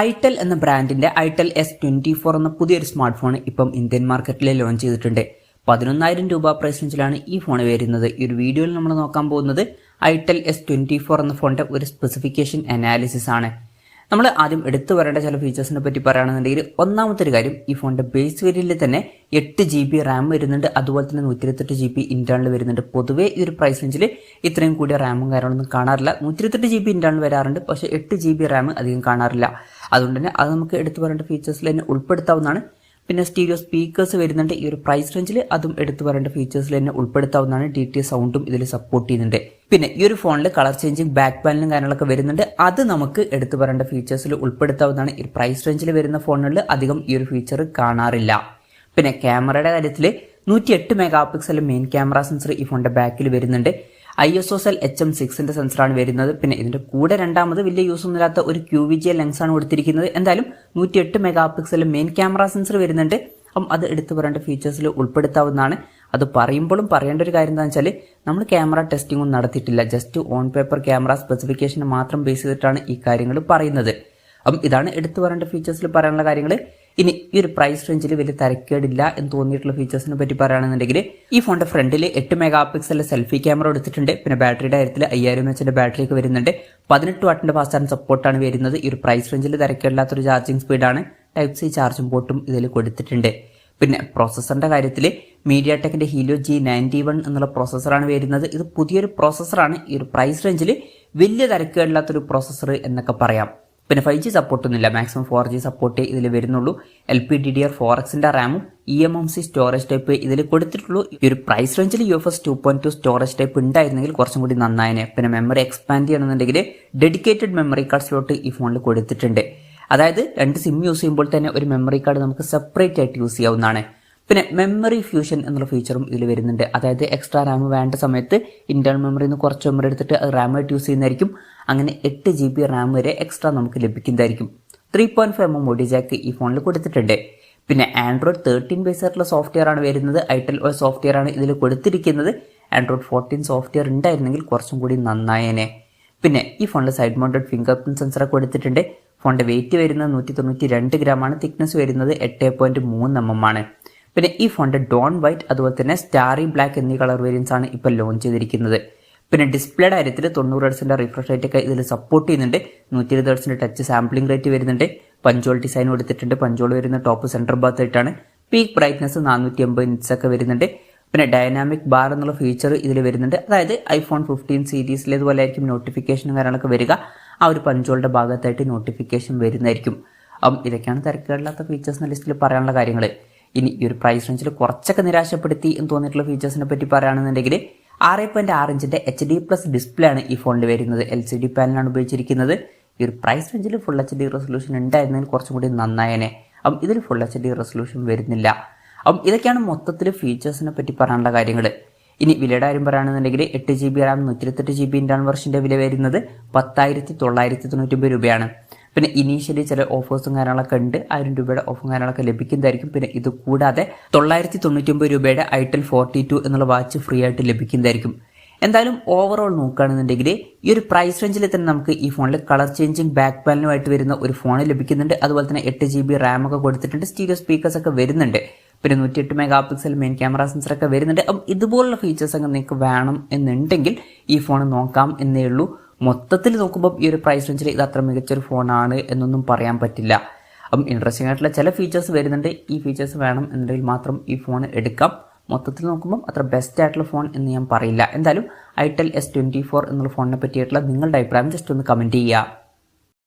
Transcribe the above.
Itel എന്ന ബ്രാൻഡിന്റെ itel S24 എന്ന പുതിയൊരു സ്മാർട്ട് ഫോൺ ഇപ്പം ഇന്ത്യൻ മാർക്കറ്റിൽ ലോഞ്ച് ചെയ്തിട്ടുണ്ട്. 11,000 രൂപ പ്രൈസ് റേഞ്ചിലാണ് ഈ ഫോൺ വരുന്നത്. ഈ ഒരു വീഡിയോയിൽ നമ്മൾ നോക്കാൻ പോകുന്നത് ഐടെൽ S24 എന്ന ഫോണിന്റെ ഒരു സ്പെസിഫിക്കേഷൻ അനാലിസിസ് ആണ്. നമ്മൾ ആദ്യം എടുത്തു വരേണ്ട ചില ഫീച്ചേഴ്സിനെ പറ്റി പറയുകയാണെന്നുണ്ടെങ്കിൽ, ഒന്നാമത്തെ ഒരു കാര്യം, ഈ ഫോണിന്റെ ബേസ് വേരിയന്റിൽ തന്നെ 8 GB റാം വരുന്നുണ്ട്. അതുപോലെ തന്നെ 128 GB ഇന്റേണൽ വരുന്നുണ്ട്. പൊതുവേ ഈ ഒരു പ്രൈസ് റേഞ്ചിൽ ഇത്രയും കൂടിയ റാമും കാര്യങ്ങളൊന്നും കാണാറില്ല. 128 GB ഇന്റേണൽ വരാറുണ്ട്, പക്ഷേ 8 GB റാം അധികം കാണാറില്ല. അതുകൊണ്ട് തന്നെ അത് നമുക്ക് എടുത്തു പറയേണ്ട ഫീച്ചേഴ്സിൽ തന്നെ ഉൾപ്പെടുത്താവുന്നതാണ്. പിന്നെ സ്റ്റീരിയോ സ്പീക്കേഴ്സ് വരുന്നുണ്ട് ഈ ഒരു പ്രൈസ് റേഞ്ചിൽ, അതും എടുത്തു പറയേണ്ട ഫീച്ചേഴ്സിൽ തന്നെ ഉൾപ്പെടുത്താവുന്നതാണ്. DTS സൗണ്ടും ഇതിൽ സപ്പോർട്ട് ചെയ്യുന്നുണ്ട്. പിന്നെ ഈ ഒരു ഫോണിൽ കളർ ചേഞ്ചിങ് ബാക്ക് പാനലും കാര്യങ്ങളൊക്കെ വരുന്നുണ്ട്. അത് നമുക്ക് എടുത്തു പറയേണ്ട ഫീച്ചേഴ്സിൽ ഉൾപ്പെടുത്താവുന്നതാണ്. ഈ പ്രൈസ് റേഞ്ചിൽ വരുന്ന ഫോണുകളിൽ അധികം ഈ ഒരു ഫീച്ചർ കാണാറില്ല. പിന്നെ ക്യാമറയുടെ കാര്യത്തിൽ 108 mega pixel main camera sensor ഈ ഫോണിന്റെ ബാക്കിൽ വരുന്നുണ്ട്. ISOCELL HM6 സെൻസറാണ് വരുന്നത്. പിന്നെ ഇതിന്റെ കൂടെ രണ്ടാമത് വലിയ യൂസ് ഒന്നുമില്ലാത്ത ഒരു QVGA ലെൻസ് ആണ് കൊടുത്തിരിക്കുന്നത്. എന്തായാലും 108 mega pixel main camera sensor വരുന്നുണ്ട്. അപ്പം അത് എടുത്തു പറയേണ്ട ഫീച്ചേഴ്സിൽ ഉൾപ്പെടുത്താവുന്നതാണ്. അത് പറയുമ്പോഴും പറയേണ്ട ഒരു കാര്യം എന്താണെന്ന് വെച്ചാൽ, നമ്മൾ ക്യാമറ ടെസ്റ്റിംഗ് ഒന്നും നടത്തിയിട്ടില്ല. Just on paper camera specification മാത്രം ബേസ് ചെയ്തിട്ടാണ് ഈ കാര്യങ്ങൾ പറയുന്നത്. അപ്പം ഇതാണ് എടുത്തു പറയേണ്ട ഫീച്ചേഴ്സിൽ പറയാനുള്ള കാര്യങ്ങൾ. ഇനി ഈ ഒരു പ്രൈസ് റേഞ്ചിൽ വലിയ തരക്കേടില്ല എന്ന് തോന്നിയിട്ടുള്ള ഫീച്ചേഴ്സിനെ പറ്റി പറയുകയാണെന്നുണ്ടെങ്കിൽ, ഈ ഫോണിന്റെ ഫ്രണ്ടിൽ 8 മെഗാ പിക്സൽ സെൽഫി ക്യാമറ എടുത്തിട്ടുണ്ട്. പിന്നെ ബാറ്ററിയുടെ കാര്യത്തിൽ 5000 mAh ബാറ്ററി ഒക്കെ വരുന്നുണ്ട്. 18 വാട്ടിന്റെ ഫാസ്റ്റ് ചാർജിംഗ് സപ്പോർട്ടാണ് വരുന്നത്. ഈ ഒരു പ്രൈസ് റേഞ്ചിൽ തരക്കേടില്ലാത്തൊരു ചാർജിംഗ് സ്പീഡാണ്. Type-C ചാർജിംഗ് പോർട്ടും ഇതിൽ കൊടുത്തിട്ടുണ്ട്. പിന്നെ പ്രോസസറിന്റെ കാര്യത്തിൽ മീഡിയാടെക്കിന്റെ ഹീലിയോ G91 എന്നുള്ള പ്രോസസ്സറാണ് വരുന്നത്. ഇത് പുതിയൊരു പ്രോസസ്സറാണ്. ഈ ഒരു പ്രൈസ് റേഞ്ചിൽ വലിയ തരക്കേടില്ലാത്തൊരു പ്രോസസ്സർ എന്നൊക്കെ പറയാം. പിന്നെ 5G സപ്പോർട്ടൊന്നുമില്ല, മാക്സിമം 4G സപ്പോർട്ടേ ഇതിൽ വരുന്നുള്ളൂ. LPDDR4Xന്റെ റാമും eMMC സ്റ്റോറേജ് ടൈപ്പ് ഇതിൽ കൊടുത്തിട്ടുള്ളൂ. ഈ ഒരു പ്രൈസ് റേഞ്ചിൽ UFS 2.2 സ്റ്റോറേജ് ടൈപ്പ് ഉണ്ടായിരുന്നെങ്കിൽ കുറച്ചും കൂടി നന്നായനെ. പിന്നെ മെമ്മറി എക്സ്പാൻഡ് ചെയ്യണമെന്നുണ്ടെങ്കിൽ ഡെഡിക്കേറ്റഡ് മെമ്മറി കാർഡ് സ്ലോട്ട് ഈ ഫോണിൽ കൊടുത്തിട്ടുണ്ട്. അതായത് 2 സിം യൂസ് ചെയ്യുമ്പോൾ തന്നെ ഒരു മെമ്മറി കാർഡ് നമുക്ക് സെപ്പറേറ്റ് ആയിട്ട് യൂസ് ചെയ്യാവുന്നതാണ്. പിന്നെ മെമ്മറി ഫ്യൂഷൻ എന്നുള്ള ഫീച്ചറും ഇതിൽ വരുന്നുണ്ട്. അതായത് എക്സ്ട്രാ റാം വേണ്ട സമയത്ത് ഇന്റേണൽ മെമ്മറിയിൽ നിന്ന് കുറച്ച് മെമ്മറി എടുത്തിട്ട് അത് റാമായിട്ട് യൂസ് ചെയ്യുന്നതായിരിക്കും. അങ്ങനെ 8 GB റാം വരെ എക്സ്ട്രാ നമുക്ക് ലഭിക്കുന്നതായിരിക്കും. 3.5mm ഓഡിയോ ജാക്ക് ഈ ഫോണിൽ കൊടുത്തിട്ടുണ്ട്. പിന്നെ Android 13 ബേസ് ആയിട്ടുള്ള സോഫ്റ്റ്വെയർ ആണ് വരുന്നത്. ഐടെൽ OS സോഫ്റ്റ്വെയർ ആണ് ഇതിൽ കൊടുത്തിരിക്കുന്നത്. Android 14 സോഫ്റ്റ്വെയർ ഉണ്ടായിരുന്നെങ്കിൽ കുറച്ചും കൂടി നന്നായേനെ. പിന്നെ ഈ ഫോണിൽ side mounted finger print sensor കൊടുത്തിട്ടുണ്ട്. ഫോണിന്റെ വെയിറ്റ് വരുന്നത് 192 ഗ്രാമാണ്. തിക്നെസ് വരുന്നത് 8.3mm ആണ്. പിന്നെ ഈ ഫോണിന്റെ ഡോൺ വൈറ്റ് അതുപോലെ തന്നെ സ്റ്റാറി ബ്ലാക്ക് എന്നീ കളർ വേരിയൻസ് ആണ് ഇപ്പോൾ ലോഞ്ച് ചെയ്തിരിക്കുന്നത്. പിന്നെ ഡിസ്പ്ലേയുടെ കാര്യത്തിൽ 90 Hz റിഫ്രഷ് റേറ്റ് ഒക്കെ ഇതിൽ സപ്പോർട്ട് ചെയ്യുന്നുണ്ട്. 120 Hz ടച്ച് സാമ്പിളിംഗ് റേറ്റ് വരുന്നുണ്ട്. പഞ്ചോൾ ഡിസൈൻ കൊടുത്തിട്ടുണ്ട്. പഞ്ചോൾ വരുന്ന ടോപ്പ് സെന്റർ ഭാഗത്ത് ആയിട്ടാണ്. പീക്ക് ബ്രൈറ്റ്നസ് 480 nits ഒക്കെ വരുന്നുണ്ട്. പിന്നെ ഡൈനാമിക് ബാർ എന്നുള്ള ഫീച്ചർ ഇതിൽ വരുന്നുണ്ട്. അതായത് iPhone 15 സീരീസിലേതുപോലെ ആയിരിക്കും നോട്ടിഫിക്കേഷനും കാര്യങ്ങളൊക്കെ വരിക. ആ ഒരു പഞ്ചോളുടെ ഭാഗത്തായിട്ട് നോട്ടിഫിക്കേഷൻ വരുന്നതായിരിക്കും. ഇതൊക്കെയാണ് തിരക്കേടില്ലാത്ത ഫീച്ചേഴ്സിന്റെ ലിസ്റ്റിൽ പറയാനുള്ള കാര്യങ്ങൾ. ഇനി ഈ ഒരു പ്രൈസ് റേഞ്ചിൽ കുറച്ചൊക്കെ നിരാശപ്പെടുത്തി എന്ന് തോന്നിയിട്ടുള്ള ഫീച്ചേഴ്സിനെ പറ്റി പറയുകയാണെന്നുണ്ടെങ്കിൽ, 6.6 ഇഞ്ചിന്റെ HD+ ഡിസ്പ്ലേ ആണ് ഈ ഫോണിൽ വരുന്നത്. LCD പാനലാണ് ഉപയോഗിച്ചിരിക്കുന്നത്. ഈ ഒരു പ്രൈസ് റേഞ്ചിൽ ഫുൾ HD റെസൊല്യൂഷൻ ഉണ്ടായിരുന്നെങ്കിൽ കുറച്ചും കൂടി നന്നായേനെ. ഇതിൽ ഫുൾ HD റെസൊല്യൂഷൻ വരുന്നില്ല. ഇതൊക്കെയാണ് മൊത്തത്തിൽ ഫീച്ചേഴ്സിനെ പറ്റി പറയാനുള്ള കാര്യങ്ങൾ. ഇനി വിലയുടെ കാര്യം പറയുകയാണെന്നുണ്ടെങ്കിൽ, 8 GB റാം 128 GB ഇന്റേണൽ വെർഷന്റെ വില വരുന്നത് 10,999 രൂപയാണ്. പിന്നെ ഇനീഷ്യലി ചില ഓഫേഴ്സും കാര്യങ്ങളൊക്കെ ഉണ്ട്. 1000 രൂപയുടെ ഓഫറും കാര്യങ്ങളൊക്കെ ലഭിക്കുന്നതായിരിക്കും. പിന്നെ ഇത് കൂടാതെ 999 രൂപയുടെ ഐടെൽ 42 എന്നുള്ള വാച്ച് ഫ്രീ ആയിട്ട് ലഭിക്കുന്നതായിരിക്കും. എന്തായാലും ഓവറോൾ നോക്കുകയാണെന്നുണ്ടെങ്കിൽ, ഈ ഒരു പ്രൈസ് റേഞ്ചിൽ തന്നെ നമുക്ക് ഈ ഫോണിൽ കളർ ചേഞ്ചിങ് ബാക്ക് പാനലുമായിട്ട് വരുന്ന ഒരു ഫോൺ ലഭിക്കുന്നുണ്ട്. അതുപോലെ തന്നെ 8 GB റാം ഒക്കെ കൊടുത്തിട്ടുണ്ട്. സ്റ്റീരിയോ സ്പീക്കേഴ്സ് ഒക്കെ വരുന്നുണ്ട്. പിന്നെ 108 mega pixel main camera sensor ഒക്കെ വരുന്നുണ്ട്. ഇതുപോലുള്ള ഫീച്ചേഴ്സ് ഒക്കെ നിങ്ങൾക്ക് വേണം എന്നുണ്ടെങ്കിൽ ഈ ഫോൺ നോക്കാം എന്നേ ഉള്ളൂ. മൊത്തത്തിൽ നോക്കുമ്പോൾ ഈ ഒരു പ്രൈസ് റേഞ്ചിൽ ഇത് അത്ര മികച്ചൊരു ഫോണാണ് എന്നൊന്നും പറയാൻ പറ്റില്ല. ഇൻട്രസ്റ്റിംഗ് ആയിട്ടുള്ള ചില ഫീച്ചേഴ്സ് വരുന്നുണ്ട്. ഈ ഫീച്ചേഴ്സ് വേണം എന്നുണ്ടെങ്കിൽ മാത്രം ഈ ഫോൺ എടുക്കാം. മൊത്തത്തിൽ നോക്കുമ്പോൾ അത്ര ബെസ്റ്റ് ആയിട്ടുള്ള ഫോൺ എന്ന് ഞാൻ പറയില്ല. എന്തായാലും ഐടെൽ S24 എന്നുള്ള ഫോണിനെ പറ്റിയിട്ടുള്ള നിങ്ങളുടെ അഭിപ്രായം ജസ്റ്റ് ഒന്ന് കമൻറ്റ് ചെയ്യുക.